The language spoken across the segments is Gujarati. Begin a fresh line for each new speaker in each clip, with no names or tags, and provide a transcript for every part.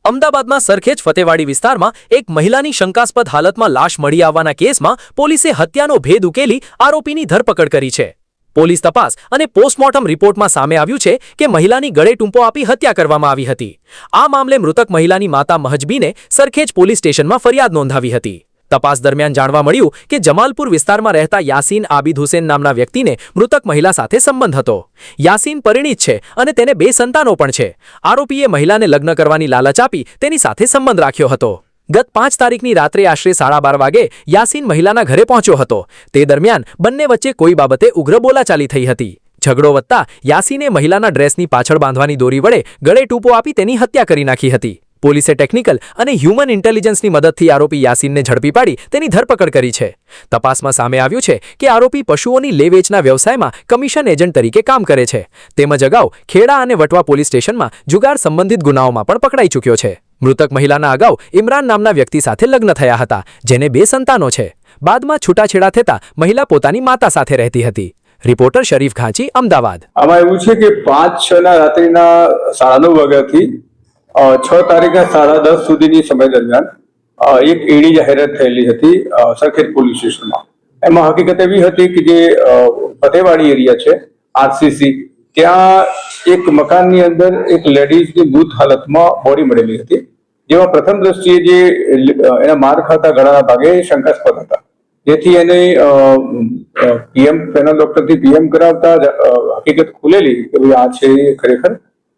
અમદાવાદમાં સરખેજ ફતેવાડી વિસ્તારમાં એક મહિલાની શંકાસ્પદ હાલતમાં લાશ મળી આવવાના કેસમાં પોલીસે હત્યાનો ભેદ ઉકેલી આરોપીની ધરપકડ કરી છે। પોલીસ તપાસ અને પોસ્ટમોર્ટમ રિપોર્ટમાં સામે આવ્યું છે કે મહિલાની ગળે ટૂંપો આપી હત્યા કરવામાં આવી હતી। આ મામલે મૃતક મહિલાની માતા મહજબીને સરખેજ પોલીસ સ્ટેશનમાં ફરિયાદ નોંધાવી હતી। તપાસ દરમિયાન જાણવા મળ્યું કે જમાલપુર વિસ્તારમાં રહેતા યાસીન આબિદ હુસેન નામના વ્યક્તિને મૃતક મહિલા સાથે સંબંધ હતો। યાસીન પરિણીત છે અને તેને 2 સંતાનો પણ છે। આરોપીએ મહિલાને લગ્ન કરવાની લાલચ આપી તેની સાથે સંબંધ રાખ્યો હતો। ગત 5 તારીખની રાત્રે આશરે 12:30 વાગે યાસીન મહિલાના ઘરે પહોંચ્યો હતો। તે દરમિયાન બંને વચ્ચે કોઈ બાબતે ઉગ્ર બોલાચાલી થઈ હતી। ઝઘડો વધતા યાસીને મહિલાના ડ્રેસની પાછળ બાંધવાની દોરી વડે ગળે ટૂંપો આપી તેની હત્યા કરી નાખી હતી। પોલીસે ટેકનિકલ અને હ્યુમન ઇન્ટેલિજન્સની મદદથી આરોપી યાસીનને ઝડપી પાડી તેની ધરપકડ કરી છે। તપાસમાં સામે આવ્યું છે કે આરોપી પશુઓની લે-વેચના વ્યવસાયમાં કમિશન એજન્ટ તરીકે કામ કરે છે। તેમજ અગાઉ ખેડા અને વટવા પોલીસ સ્ટેશનમાં જુગાર સંબંધિત ગુનાઓમાં પણ પકડાઈ ચૂક્યો છે। મૃતક મહિલાના અગાઉ ઇમરાન નામના વ્યક્તિ સાથે લગ્ન થયા હતા, જેને 2 સંતાનો છે। બાદમાં છૂટાછેડા થતા મહિલા પોતાની માતા સાથે રહેતી હતી। રિપોર્ટર શરીફ ઘાંચી, અમદાવાદ।
આમાં એવું છે કે 5/6 રાત્રિના 9:30 વાગ્યાથી 6 તારીખના 10:30 સુધીની સમય દરમિયાન એક એડી જાહેરાત થયેલી હતી સરખેજ પોલીસ સ્ટેશનમાં। એમાં હકીકત એવી હતી કે જે ફતેવાડી એરિયા છે આરસીસી, ત્યાં એક મકાનની અંદર એક લેડીઝની મૃત હાલતમાં બોડી મળેલી હતી, જેમાં પ્રથમ દ્રષ્ટિએ જે એના માર ખાતા ગળાના ભાગે શંકાસ્પદ હતા, જેથી એને પીએમ પેનલ ડોક્ટરથી પીએમ કરાવતા હકીકત ખુલેલી કે ભાઈ આ છે ખરેખર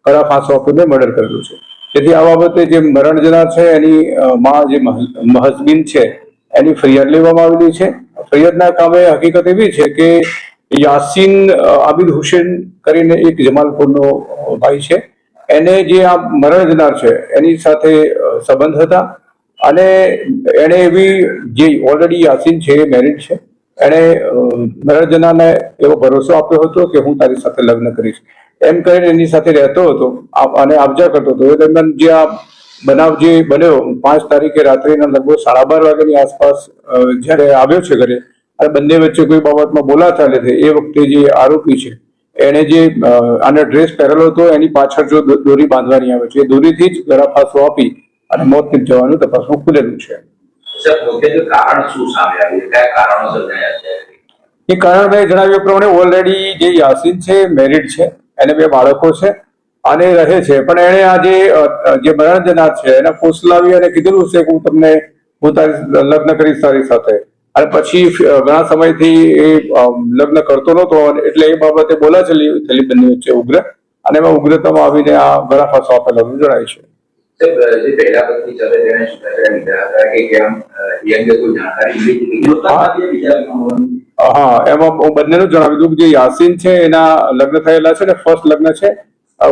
ગળા ફાંસો આપીને મર્ડર કરેલું છે। તેથી આ બાબતે જે મરણ જનાર છે એની માં જે મહજબીન છે એની ફરિયાદ લેવામાં આવેલી છે। ફરિયાદના કામે હકીકત એવી છે કે યાસીન આબિદ હુસેન કરીને એક જમાલપુરનો ભાઈ છે, એને જે આ મરણ જનાર છે એની સાથે સંબંધ હતા અને એને એવી જે ઓલરેડી યાસીન છે એ મેરિડ છે, એણે મરણ જનારને એવો ભરોસો આપ્યો હતો કે હું તારી સાથે લગ્ન કરીશ એમ કરીને એની સાથે રહેતો હતો અને આવજા કરતો હતો। એ દરમિયાન જે આ બનાવ જે બન્યો 5 તારીખે રાત્રિના લગભગ 12:30 વાગ્યાની આસપાસ જ્યારે આવ્યો છે ઘરે અને બંને વચ્ચે કોઈ બાબતમાં બોલાચાલી થઈ, એ વખતે જે આરોપી છે એણે જે આને ડ્રેસ પહેરેલો હતો એની પાછળ જો દોરી બાંધવાની આવે છે, એ દોરીથી જ ગળા ફાંસો આપી અને મોત નિપજાવવાનું તપાસમાં ખુલેલું છે। એ કારણ મેં જણાવ્યા પ્રમાણે ઓલરેડી જે યાસીન છે મેરિડ છે, એને 2 બાળકો છે અને રહે છે, પણ એણે આ જે મરણ જનાર છે એને ફોસલાવી અને કીધેલું છે કે હું તારી લગ્ન કરીશ તારી સાથે, અને પછી ઘણા સમયથી એ લગ્ન કરતો નહોતો એટલે એ બાબતે બોલાચાલી થયેલી બંને વચ્ચે ઉગ્ર, અને એમાં ઉગ્રતામાં આવીને આ ગળા ફાંસો આપેલાનું જણાય છે। હા, એમાં હું બંનેનું જણાવી દઉં કે જે યાસીન છે એના લગ્ન થયેલા છે ને ફર્સ્ટ લગ્ન છે,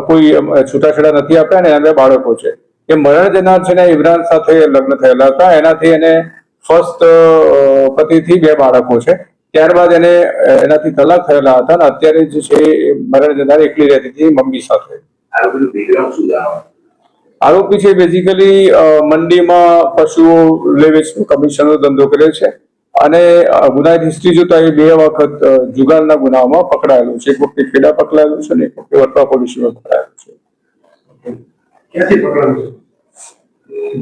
કોઈ છૂટાછેડા નથી આપ્યા ને એના 2 બાળકો છે। એ મરણ જનાર છે ને ઇમરાન સાથે લગ્ન થયેલા હતા, એનાથી એને ફર્સ્ટ પતિથી 2 બાળકો છે, ત્યારબાદ એને એનાથી તલાક થયેલા હતા અને અત્યારે જે છે મરણ જનાર એકલી રહેતી હતી મમ્મી સાથે। આરોપી છે બેઝિકલી મંડીમાં પશુઓ લે-વેચનું કમિશનનો ધંધો કરે છે અને ગુનાહિત હિસ્ટ્રી જોતા એ 2 વખત જુગારના ગુનામાં પકડાયેલું છે। એક વખતે ખેડા પકડાયેલું છે ને એક વખતે વટવા પોલીસમાં પકડાયેલું છે।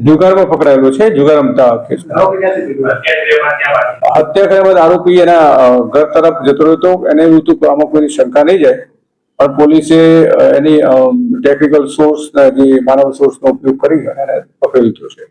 જુગારમાં પકડાયેલો છે, જુગાર રમતા હત્યા કર્યા બાદ આરોપી એના ઘર તરફ જતો રહ્યો। એને એવું હતું કે આમાં કોઈની શંકા નહીં જાય, પણ પોલીસે એની ટેકનિકલ સોર્સ જે માનવ સોર્સનો ઉપયોગ કરી અને એને પકડી લીધો છે।